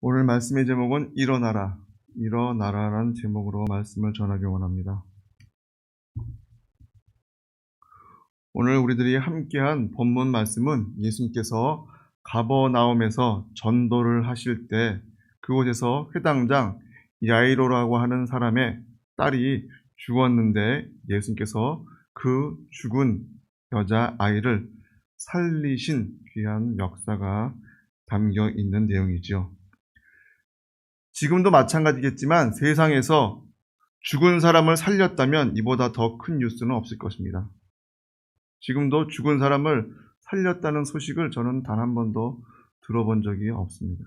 오늘 말씀의 제목은 일어나라, 일어나라라는 제목으로 말씀을 전하기 원합니다. 오늘 우리들이 함께한 본문 말씀은 예수님께서 가버나움에서 전도를 하실 때 그곳에서 회당장 야이로라고 하는 사람의 딸이 죽었는데 예수님께서 그 죽은 여자아이를 살리신 귀한 역사가 담겨 있는 내용이죠. 지금도 마찬가지겠지만 세상에서 죽은 사람을 살렸다면 이보다 더 큰 뉴스는 없을 것입니다. 지금도 죽은 사람을 살렸다는 소식을 저는 단 한 번도 들어본 적이 없습니다.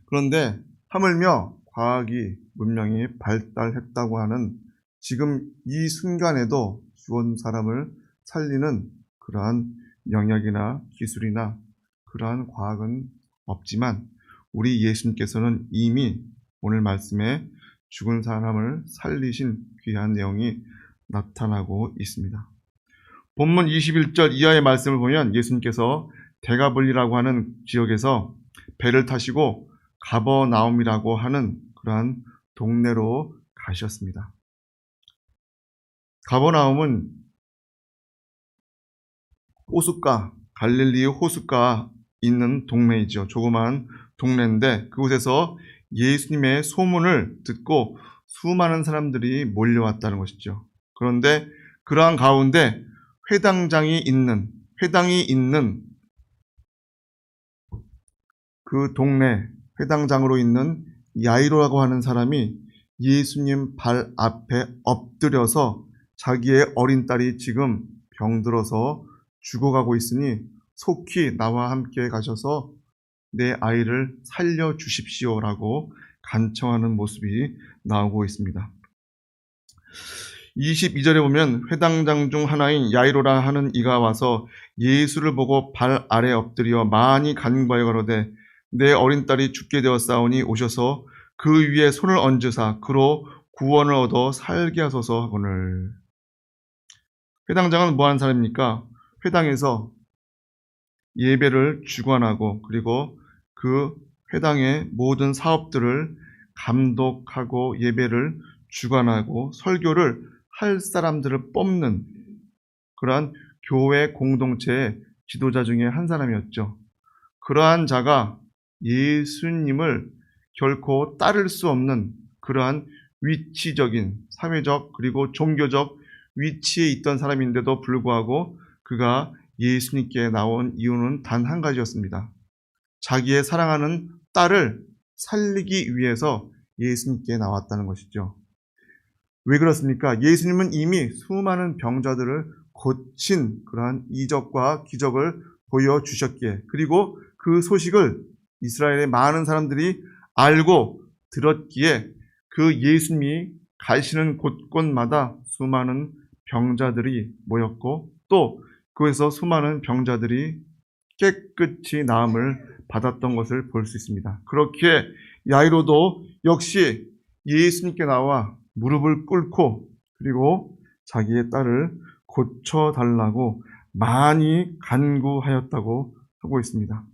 그런데 하물며 과학이 문명이 발달했다고 하는 지금 이 순간에도 죽은 사람을 살리는 그러한 영역이나 기술이나 그러한 과학은 없지만 우리 예수님께서는 이미 오늘 말씀에 죽은 사람을 살리신 귀한 내용이 나타나고 있습니다. 본문 21절 이하의 말씀을 보면 예수님께서 데가블리라고 하는 지역에서 배를 타시고 가버나움이라고 하는 그러한 동네로 가셨습니다. 가버나움은 호숫가, 갈릴리의 호숫가 있는 동네이죠. 조그마한 동네인데 그곳에서 예수님의 소문을 듣고 수많은 사람들이 몰려왔다는 것이죠. 그런데 그러한 가운데 회당이 있는 그 동네 회당장으로 있는 야이로라고 하는 사람이 예수님 발 앞에 엎드려서 자기의 어린 딸이 지금 병들어서 죽어가고 있으니 속히 나와 함께 가셔서 내 아이를 살려주십시오라고 간청하는 모습이 나오고 있습니다. 22절에 보면 회당장 중 하나인 야이로라 하는 이가 와서 예수를 보고 발 아래 엎드려 많이 간구하여 가로되 내 어린 딸이 죽게 되었사오니 오셔서 그 위에 손을 얹으사 그로 구원을 얻어 살게 하소서 하거늘. 회당장은 뭐하는 사람입니까? 회당에서 예배를 주관하고 그리고 그 회당의 모든 사업들을 감독하고 예배를 주관하고 설교를 할 사람들을 뽑는 그러한 교회 공동체의 지도자 중에 한 사람이었죠. 그러한 자가 예수님을 결코 따를 수 없는 그러한 위치적인 사회적 그리고 종교적 위치에 있던 사람인데도 불구하고 그가 예수님께 나온 이유는 단 한 가지였습니다. 자기의 사랑하는 딸을 살리기 위해서 예수님께 나왔다는 것이죠. 왜 그렇습니까? 예수님은 이미 수많은 병자들을 고친 그러한 이적과 기적을 보여주셨기에 그리고 그 소식을 이스라엘의 많은 사람들이 알고 들었기에 그 예수님이 가시는 곳곳마다 수많은 병자들이 모였고 또 그에서 수많은 병자들이 깨끗이 나음을 받았던 것을 볼 수 있습니다. 그렇게 야이로도 역시 예수님께 나와 무릎을 꿇고 그리고 자기의 딸을 고쳐달라고 많이 간구하였다고 하고 있습니다.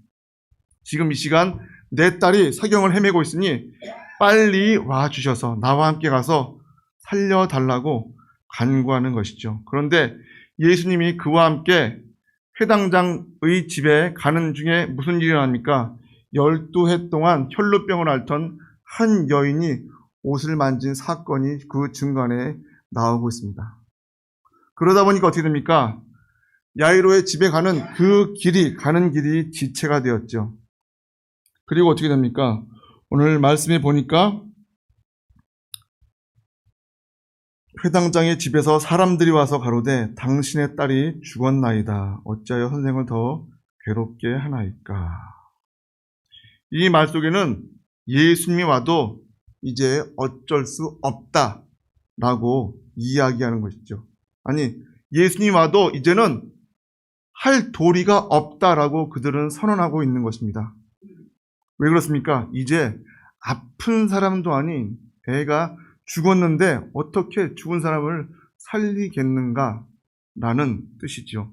지금 이 시간 내 딸이 사경을 헤매고 있으니 빨리 와주셔서 나와 함께 가서 살려달라고 간구하는 것이죠. 그런데 예수님이 그와 함께 회당장의 집에 가는 중에 무슨 일이 일어납니까? 12해 동안 혈루병을 앓던 한 여인이 옷을 만진 사건이 그 중간에 나오고 있습니다. 그러다 보니까 어떻게 됩니까? 야이로의 집에 가는 가는 길이 지체가 되었죠. 그리고 어떻게 됩니까? 오늘 말씀에 보니까 회당장의 집에서 사람들이 와서 가로되 당신의 딸이 죽었나이다. 어찌하여 선생을 더 괴롭게 하나이까? 이 말 속에는 예수님이 와도 이제 어쩔 수 없다라고 이야기하는 것이죠. 아니, 예수님이 와도 이제는 할 도리가 없다라고 그들은 선언하고 있는 것입니다. 왜 그렇습니까? 이제 아픈 사람도 아닌 애가 죽었는데 어떻게 죽은 사람을 살리겠는가? 라는 뜻이죠.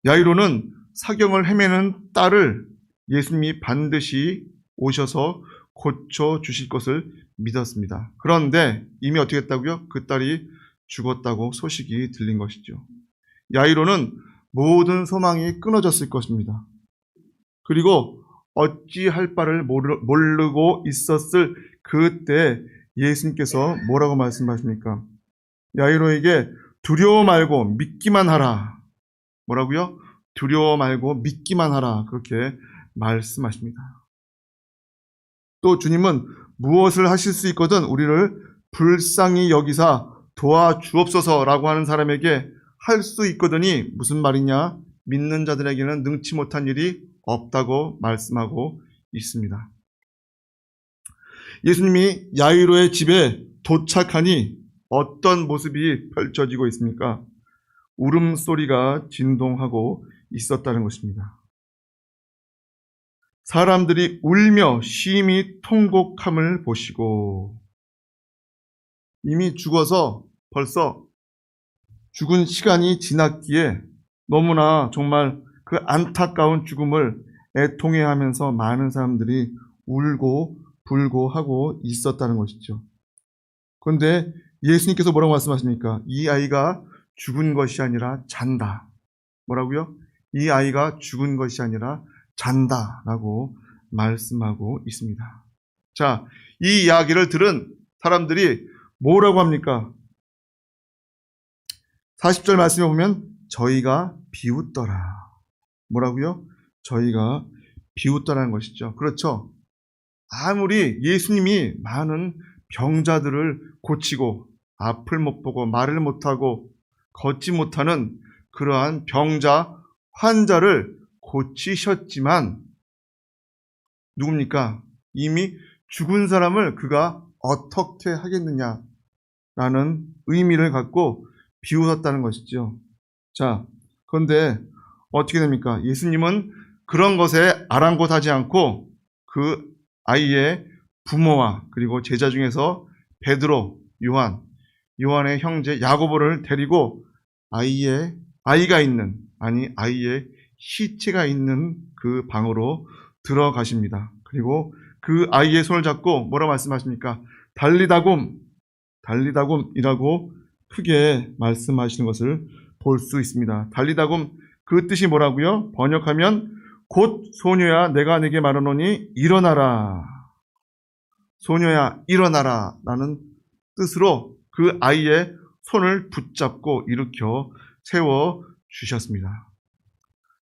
야이로는 사경을 헤매는 딸을 예수님이 반드시 오셔서 고쳐주실 것을 믿었습니다. 그런데 이미 어떻게 했다고요? 그 딸이 죽었다고 소식이 들린 것이죠. 야이로는 모든 소망이 끊어졌을 것입니다. 그리고 어찌할 바를 모르고 있었을 그때 예수님께서 뭐라고 말씀하십니까? 야이로에게 두려워 말고 믿기만 하라. 뭐라고요? 두려워 말고 믿기만 하라. 그렇게 말씀하십니다. 또 주님은 무엇을 하실 수 있거든 우리를 불쌍히 여기사 도와주옵소서라고 하는 사람에게 할 수 있거든이 무슨 말이냐? 믿는 자들에게는 능치 못한 일이 없다고 말씀하고 있습니다. 예수님이 야이로의 집에 도착하니 어떤 모습이 펼쳐지고 있습니까? 울음소리가 진동하고 있었다는 것입니다. 사람들이 울며 심히 통곡함을 보시고 이미 죽어서 벌써 죽은 시간이 지났기에 너무나 정말 그 안타까운 죽음을 애통해하면서 많은 사람들이 울고 불고 하고 있었다는 것이죠. 그런데 예수님께서 뭐라고 말씀하십니까? 이 아이가 죽은 것이 아니라 잔다. 뭐라고요? 이 아이가 죽은 것이 아니라 잔다라고 말씀하고 있습니다. 자, 이 이야기를 들은 사람들이 뭐라고 합니까? 40절 말씀에 보면 저희가 비웃더라. 뭐라고요? 저희가 비웃더라는 것이죠. 그렇죠? 아무리 예수님이 많은 병자들을 고치고 앞을 못 보고 말을 못하고 걷지 못하는 그러한 병자, 환자를 고치셨지만 누굽니까? 이미 죽은 사람을 그가 어떻게 하겠느냐라는 의미를 갖고 비웃었다는 것이죠. 자, 그런데 어떻게 됩니까? 예수님은 그런 것에 아랑곳하지 않고 그 아이의 부모와 그리고 제자 중에서 베드로, 요한의 형제 야고보를 데리고 아이의 시체가 있는 그 방으로 들어가십니다. 그리고 그 아이의 손을 잡고 뭐라고 말씀하십니까? 달리다굼이라고 크게 말씀하시는 것을 볼 수 있습니다. 달리다굼, 그 뜻이 뭐라고요? 번역하면 곧 소녀야 내가 네게 말하노니 일어나라. 소녀야 일어나라 라는 뜻으로 그 아이의 손을 붙잡고 일으켜 세워주셨습니다.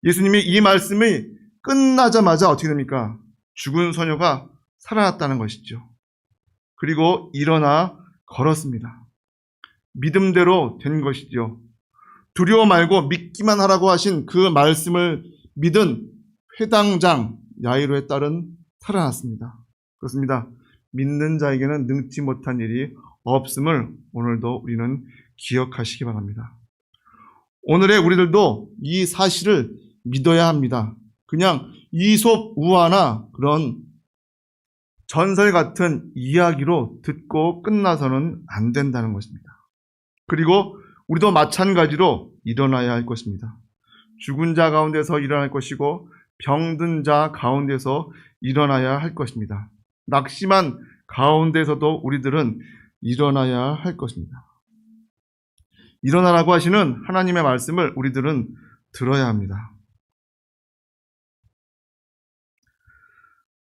예수님이 이 말씀이 끝나자마자 어떻게 됩니까? 죽은 소녀가 살아났다는 것이죠. 그리고 일어나 걸었습니다. 믿음대로 된 것이죠. 두려워 말고 믿기만 하라고 하신 그 말씀을 믿은 회당장 야이로의 딸은 살아났습니다. 그렇습니다. 믿는 자에게는 능치 못한 일이 없음을 오늘도 우리는 기억하시기 바랍니다. 오늘의 우리들도 이 사실을 믿어야 합니다. 그냥 이솝우화나 그런 전설 같은 이야기로 듣고 끝나서는 안 된다는 것입니다. 그리고 우리도 마찬가지로 일어나야 할 것입니다. 죽은 자 가운데서 일어날 것이고 병든 자 가운데서 일어나야 할 것입니다. 낙심한 가운데서도 우리들은 일어나야 할 것입니다. 일어나라고 하시는 하나님의 말씀을 우리들은 들어야 합니다.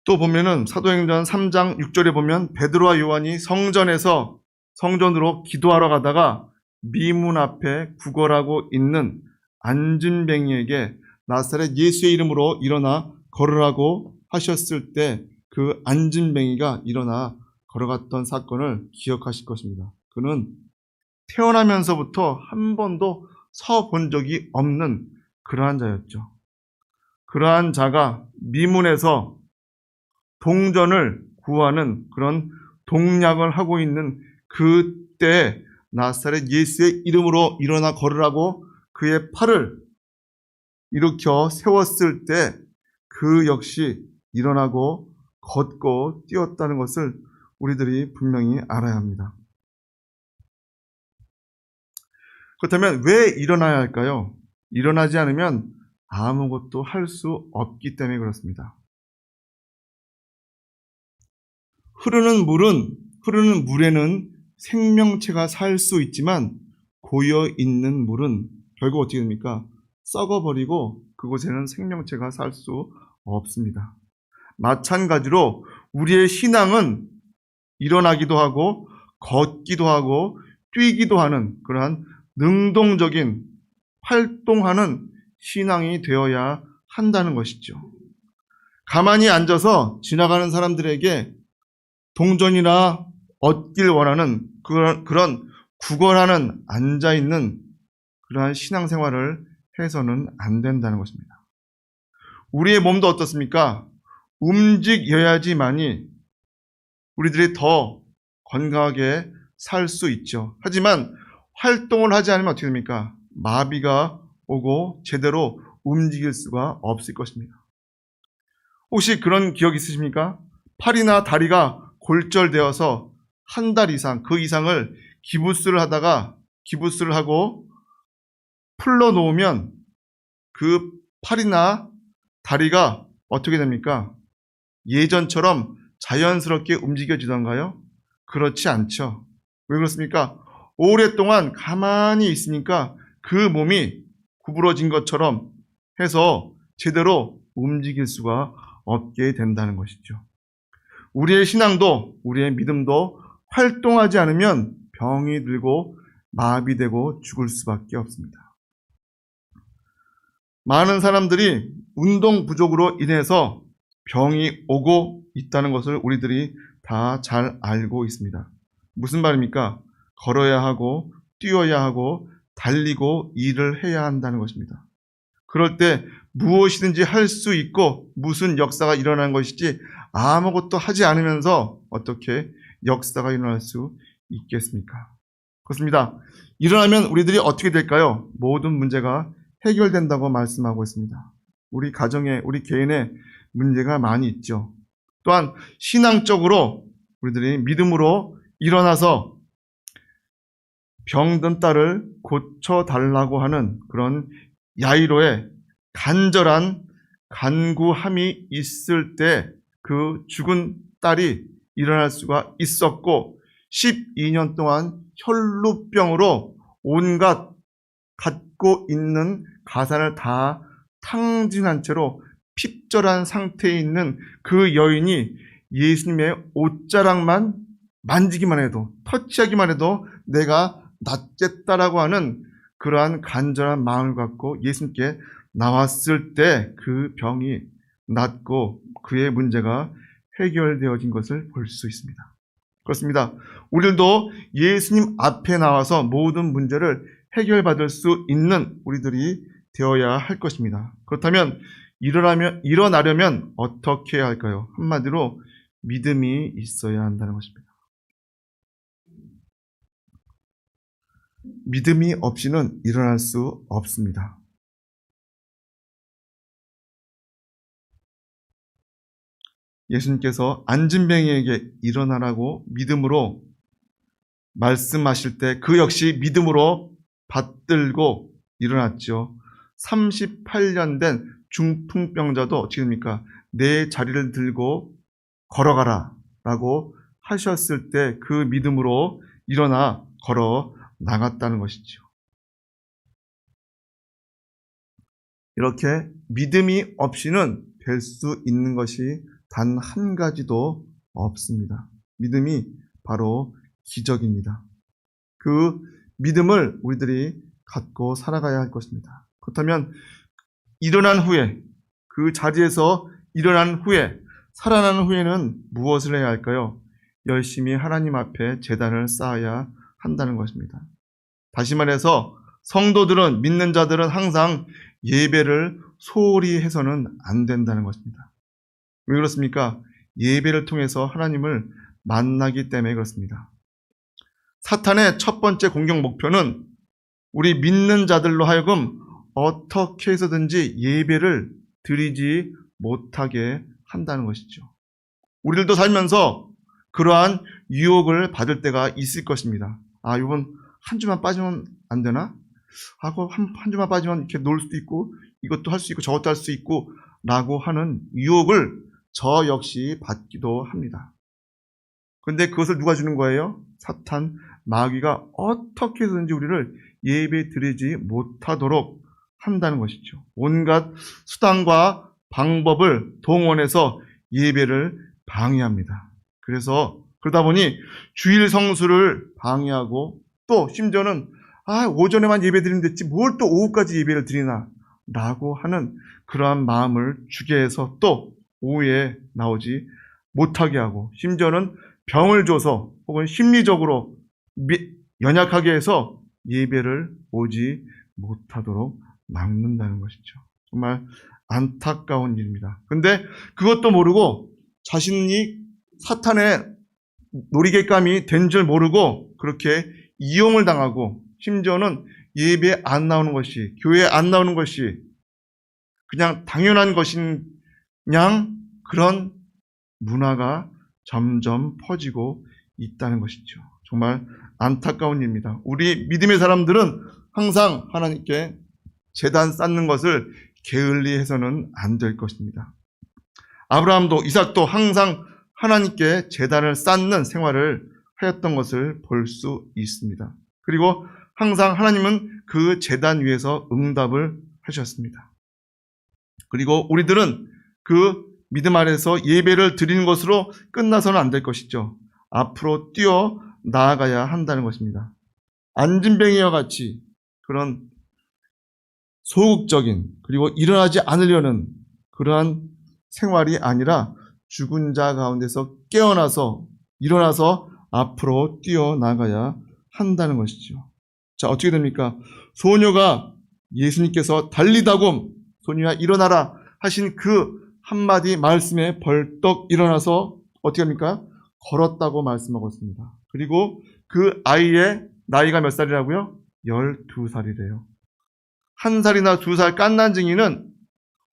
또 보면은 사도행전 3장 6절에 보면 베드로와 요한이 성전으로 기도하러 가다가 미문 앞에 구걸하고 있는 안진뱅이에게 나사렛 예수의 이름으로 일어나 걸으라고 하셨을 때 그 안진뱅이가 일어나 걸어갔던 사건을 기억하실 것입니다. 그는 태어나면서부터 한 번도 서 본 적이 없는 그러한 자였죠. 그러한 자가 미문에서 동전을 구하는 그런 동략을 하고 있는 그때 나사렛 예수의 이름으로 일어나 걸으라고 그의 팔을 일으켜 세웠을 때 그 역시 일어나고 걷고 뛰었다는 것을 우리들이 분명히 알아야 합니다. 그렇다면 왜 일어나야 할까요? 일어나지 않으면 아무것도 할 수 없기 때문에 그렇습니다. 흐르는 물에는 생명체가 살 수 있지만 고여 있는 물은 결국 어떻게 됩니까? 썩어버리고 그곳에는 생명체가 살 수 없습니다. 마찬가지로 우리의 신앙은 일어나기도 하고 걷기도 하고 뛰기도 하는 그러한 능동적인 활동하는 신앙이 되어야 한다는 것이죠. 가만히 앉아서 지나가는 사람들에게 동전이나 얻길 원하는 그런 구걸하는 앉아있는 그러한 신앙생활을 해서는 안 된다는 것입니다. 우리의 몸도 어떻습니까? 움직여야지만이 우리들이 더 건강하게 살 수 있죠. 하지만 활동을 하지 않으면 어떻게 됩니까? 마비가 오고 제대로 움직일 수가 없을 것입니다. 혹시 그런 기억 있으십니까? 팔이나 다리가 골절되어서 한 달 이상, 그 이상을 기부스를 하고 풀러 놓으면 그 팔이나 다리가 어떻게 됩니까? 예전처럼 자연스럽게 움직여지던가요? 그렇지 않죠. 왜 그렇습니까? 오랫동안 가만히 있으니까 그 몸이 구부러진 것처럼 해서 제대로 움직일 수가 없게 된다는 것이죠. 우리의 신앙도 우리의 믿음도 활동하지 않으면 병이 들고 마비되고 죽을 수밖에 없습니다. 많은 사람들이 운동 부족으로 인해서 병이 오고 있다는 것을 우리들이 다 잘 알고 있습니다. 무슨 말입니까? 걸어야 하고 뛰어야 하고 달리고 일을 해야 한다는 것입니다. 그럴 때 무엇이든지 할 수 있고 무슨 역사가 일어나는 것이지 아무것도 하지 않으면서 어떻게 역사가 일어날 수 있겠습니까? 그렇습니다. 일어나면 우리들이 어떻게 될까요? 모든 문제가 해결된다고 말씀하고 있습니다. 우리 가정에, 우리 개인의 문제가 많이 있죠. 또한 신앙적으로 우리들이 믿음으로 일어나서 병든 딸을 고쳐달라고 하는 그런 야이로의 간절한 간구함이 있을 때 그 죽은 딸이 일어날 수가 있었고 12년 동안 혈루병으로 온갖 갖고 있는 가산을 다 탕진한 채로 핍절한 상태에 있는 그 여인이 예수님의 옷자락만 만지기만 해도, 터치하기만 해도 내가 낫겠다라고 하는 그러한 간절한 마음을 갖고 예수님께 나왔을 때 그 병이 낫고 그의 문제가 해결되어진 것을 볼 수 있습니다. 그렇습니다. 우리들도 예수님 앞에 나와서 모든 문제를 해결받을 수 있는 우리들이 되어야 할 것입니다. 그렇다면 일어나려면 어떻게 해야 할까요? 한마디로 믿음이 있어야 한다는 것입니다. 믿음이 없이는 일어날 수 없습니다. 예수님께서 안진뱅이에게 일어나라고 믿음으로 말씀하실 때 그 역시 믿음으로 받들고 일어났죠. 38년 된 중풍병자도 어떻게 됩니까? 내 자리를 들고 걸어가라 라고 하셨을 때 그 믿음으로 일어나 걸어 나갔다는 것이죠. 이렇게 믿음이 없이는 될 수 있는 것이 단 한 가지도 없습니다. 믿음이 바로 기적입니다. 그 믿음을 우리들이 갖고 살아가야 할 것입니다. 그렇다면 일어난 후에, 그 자리에서 일어난 후에, 살아난 후에는 무엇을 해야 할까요? 열심히 하나님 앞에 제단을 쌓아야 한다는 것입니다. 다시 말해서 성도들은, 믿는 자들은 항상 예배를 소홀히 해서는 안 된다는 것입니다. 왜 그렇습니까? 예배를 통해서 하나님을 만나기 때문에 그렇습니다. 사탄의 첫 번째 공격 목표는 우리 믿는 자들로 하여금 어떻게 해서든지 예배를 드리지 못하게 한다는 것이죠. 우리들도 살면서 그러한 유혹을 받을 때가 있을 것입니다. 아, 이번 한 주만 빠지면 안 되나? 하고 한 주만 빠지면 이렇게 놀 수도 있고 이것도 할 수 있고 저것도 할 수 있고 라고 하는 유혹을 저 역시 받기도 합니다. 근데 그것을 누가 주는 거예요? 사탄, 마귀가 어떻게 해서든지 우리를 예배 드리지 못하도록 한다는 것이죠. 온갖 수단과 방법을 동원해서 예배를 방해합니다. 그러다 보니 주일 성수를 방해하고 또 심지어는 오전에만 예배 드리면 됐지 뭘 또 오후까지 예배를 드리나 라고 하는 그러한 마음을 주게 해서 또 오후에 나오지 못하게 하고 심지어는 병을 줘서 혹은 심리적으로 연약하게 해서 예배를 오지 못하도록 막는다는 것이죠. 정말 안타까운 일입니다. 근데 그것도 모르고 자신이 사탄의 놀이개감이 된 줄 모르고 그렇게 이용을 당하고 심지어는 예배에 안 나오는 것이, 교회에 안 나오는 것이 그냥 당연한 것인 양 그런 문화가 점점 퍼지고 있다는 것이죠. 정말 안타까운 일입니다. 우리 믿음의 사람들은 항상 하나님께 제단 쌓는 것을 게을리 해서는 안 될 것입니다. 아브라함도 이삭도 항상 하나님께 제단을 쌓는 생활을 하였던 것을 볼 수 있습니다. 그리고 항상 하나님은 그 제단 위에서 응답을 하셨습니다. 그리고 우리들은 그 믿음 아래서 예배를 드리는 것으로 끝나서는 안 될 것이죠. 앞으로 뛰어 나아가야 한다는 것입니다. 안진뱅이와 같이 그런 소극적인 그리고 일어나지 않으려는 그러한 생활이 아니라 죽은 자 가운데서 깨어나서 일어나서 앞으로 뛰어나가야 한다는 것이죠. 자, 어떻게 됩니까? 소녀가 예수님께서 달리다곰 소녀야 일어나라 하신 그 한마디 말씀에 벌떡 일어나서 어떻게 합니까? 걸었다고 말씀하고 있습니다. 그리고 그 아이의 나이가 몇 살이라고요? 12살이래요. 1살이나 2살 깐난쟁이는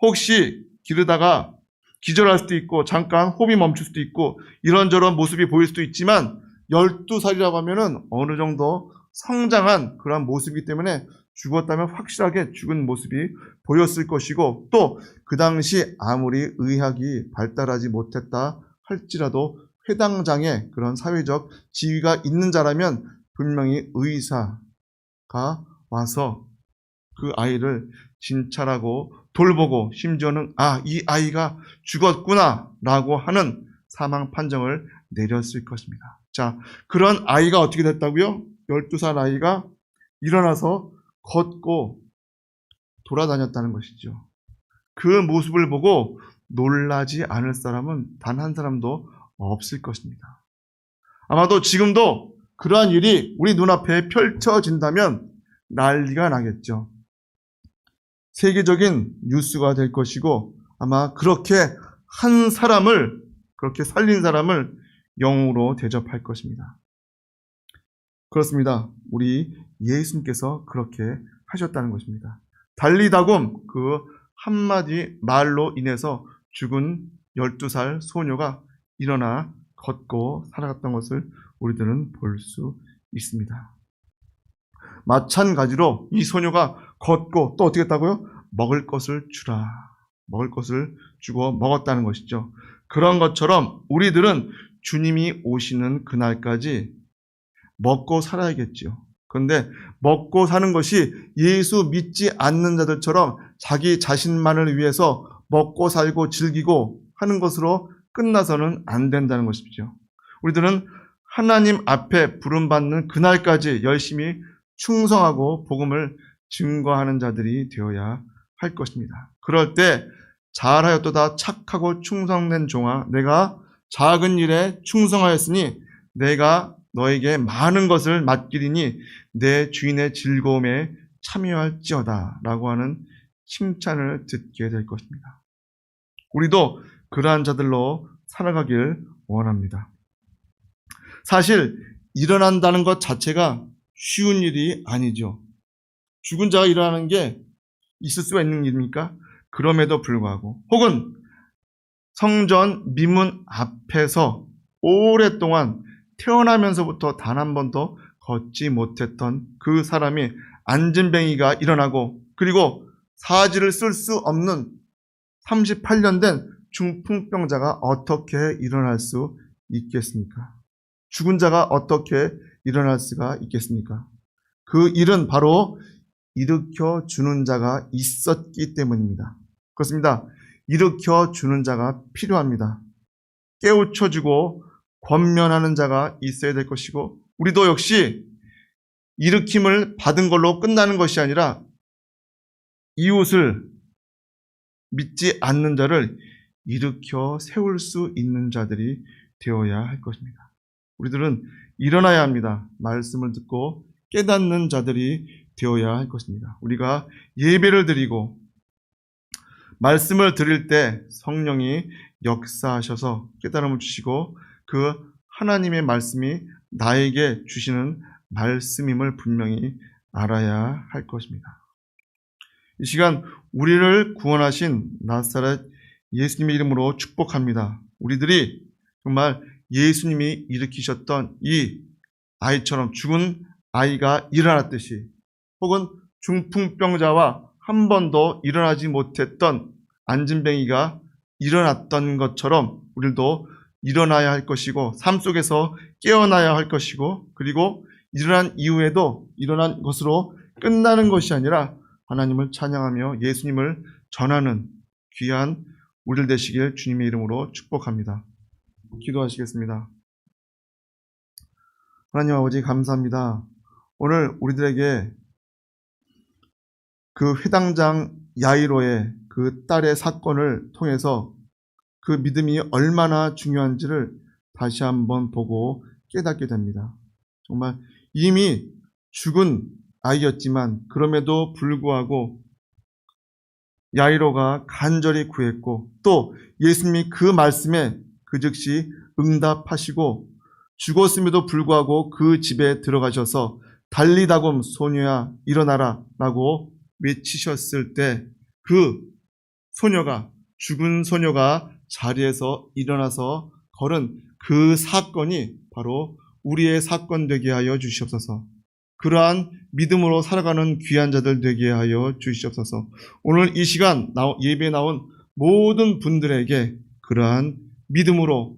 혹시 기르다가 기절할 수도 있고 잠깐 호흡이 멈출 수도 있고 이런저런 모습이 보일 수도 있지만 12살이라고 하면은 어느 정도 성장한 그런 모습이기 때문에 죽었다면 확실하게 죽은 모습이 보였을 것이고 또 그 당시 아무리 의학이 발달하지 못했다 할지라도 회당장에 그런 사회적 지위가 있는 자라면 분명히 의사가 와서 그 아이를 진찰하고 돌보고 심지어는 이 아이가 죽었구나 라고 하는 사망 판정을 내렸을 것입니다. 자, 그런 아이가 어떻게 됐다고요? 12살 아이가 일어나서 걷고 돌아다녔다는 것이죠. 그 모습을 보고 놀라지 않을 사람은 단 한 사람도 없을 것입니다. 아마도 지금도 그러한 일이 우리 눈앞에 펼쳐진다면 난리가 나겠죠. 세계적인 뉴스가 될 것이고 아마 그렇게 한 사람을 그렇게 살린 사람을 영으로 대접할 것입니다. 그렇습니다. 우리 예수님께서 그렇게 하셨다는 것입니다. 달리다곰 그 한마디 말로 인해서 죽은 12살 소녀가 일어나 걷고 살아갔던 것을 우리들은 볼 수 있습니다. 마찬가지로 이 소녀가 걷고 또 어떻게 했다고요? 먹을 것을 주라. 먹을 것을 주고 먹었다는 것이죠. 그런 것처럼 우리들은 주님이 오시는 그날까지 먹고 살아야겠죠. 그런데 먹고 사는 것이 예수 믿지 않는 자들처럼 자기 자신만을 위해서 먹고 살고 즐기고 하는 것으로 끝나서는 안 된다는 것이죠. 우리들은 하나님 앞에 부름받는 그날까지 열심히 충성하고 복음을 증거하는 자들이 되어야 할 것입니다. 그럴 때 잘하였도다 착하고 충성된 종아 내가 작은 일에 충성하였으니 내가 너에게 많은 것을 맡기리니 내 주인의 즐거움에 참여할지어다 라고 하는 칭찬을 듣게 될 것입니다. 우리도 그러한 자들로 살아가길 원합니다. 사실 일어난다는 것 자체가 쉬운 일이 아니죠. 죽은 자가 일어나는 게 있을 수가 있는 일입니까? 그럼에도 불구하고 혹은 성전 미문 앞에서 오랫동안 태어나면서부터 단 한 번도 걷지 못했던 그 사람이 안진뱅이가 일어나고 그리고 사지를 쓸 수 없는 38년 된 중풍병자가 어떻게 일어날 수 있겠습니까? 죽은 자가 어떻게 일어날 수가 있겠습니까? 그 일은 바로 일으켜 주는 자가 있었기 때문입니다. 그렇습니다. 일으켜 주는 자가 필요합니다. 깨우쳐주고 권면하는 자가 있어야 될 것이고, 우리도 역시 일으킴을 받은 걸로 끝나는 것이 아니라 이웃을 믿지 않는 자를 일으켜 세울 수 있는 자들이 되어야 할 것입니다. 우리들은 일어나야 합니다. 말씀을 듣고 깨닫는 자들이 되어야 할 것입니다. 우리가 예배를 드리고 말씀을 드릴 때 성령이 역사하셔서 깨달음을 주시고 그 하나님의 말씀이 나에게 주시는 말씀임을 분명히 알아야 할 것입니다. 이 시간 우리를 구원하신 나사렛 예수님의 이름으로 축복합니다. 우리들이 정말 예수님이 일으키셨던 이 아이처럼 죽은 아이가 일어났듯이, 혹은 중풍병자와 한 번도 일어나지 못했던 안진뱅이가 일어났던 것처럼 우리도 일어나야 할 것이고, 삶 속에서 깨어나야 할 것이고, 그리고 일어난 이후에도 일어난 것으로 끝나는 것이 아니라 하나님을 찬양하며 예수님을 전하는 귀한 우리들 되시길 주님의 이름으로 축복합니다. 기도하시겠습니다. 하나님 아버지, 감사합니다. 오늘 우리들에게 그 회당장 야이로의 그 딸의 사건을 통해서 그 믿음이 얼마나 중요한지를 다시 한번 보고 깨닫게 됩니다. 정말 이미 죽은 아이였지만 그럼에도 불구하고 야이로가 간절히 구했고, 또 예수님이 그 말씀에 그 즉시 응답하시고, 죽었음에도 불구하고 그 집에 들어가셔서 달리다곰 소녀야 일어나라 라고 외치셨을 때 그 소녀가, 죽은 소녀가 자리에서 일어나서 걸은 그 사건이 바로 우리의 사건 되게 하여 주시옵소서. 그러한 믿음으로 살아가는 귀한 자들 되게 하여 주시옵소서. 오늘 이 시간 예배에 나온 모든 분들에게 그러한 믿음으로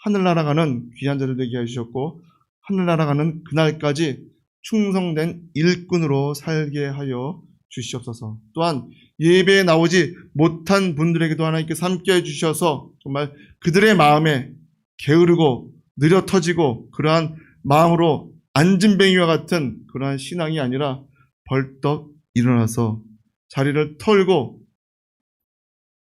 하늘나라 가는 귀한 자들 되게 하셨고, 하늘나라 가는 그날까지 충성된 일꾼으로 살게 하여 주시옵소서. 또한 예배에 나오지 못한 분들에게도 하나님께서 함께 해주셔서 정말 그들의 마음에 게으르고 느려 터지고 그러한 마음으로 안진뱅이와 같은 그러한 신앙이 아니라 벌떡 일어나서 자리를 털고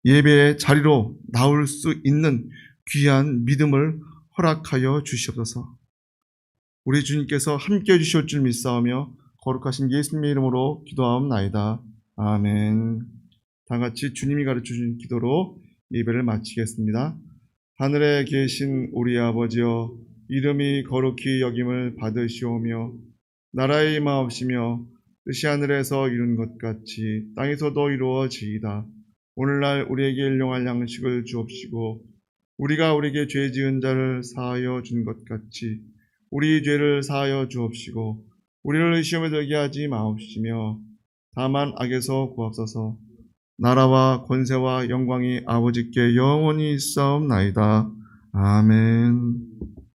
예배의 자리로 나올 수 있는 귀한 믿음을 허락하여 주시옵소서. 우리 주님께서 함께 해주실 줄 믿사오며 거룩하신 예수님의 이름으로 기도하옵나이다. 아멘. 다같이 주님이 가르쳐주신 기도로 예배를 마치겠습니다. 하늘에 계신 우리 아버지여, 이름이 거룩히 여김을 받으시오며 나라의 임하옵시며 뜻이 하늘에서 이룬 것 같이 땅에서도 이루어지이다. 오늘날 우리에게 일용할 양식을 주옵시고 우리가 우리에게 죄 지은 자를 사하여 준 것 같이 우리 죄를 사하여 주옵시고 우리를 시험에 들게 하지 마옵시며 다만 악에서 구하옵소서. 나라와 권세와 영광이 아버지께 영원히 있사옵나이다. 아멘.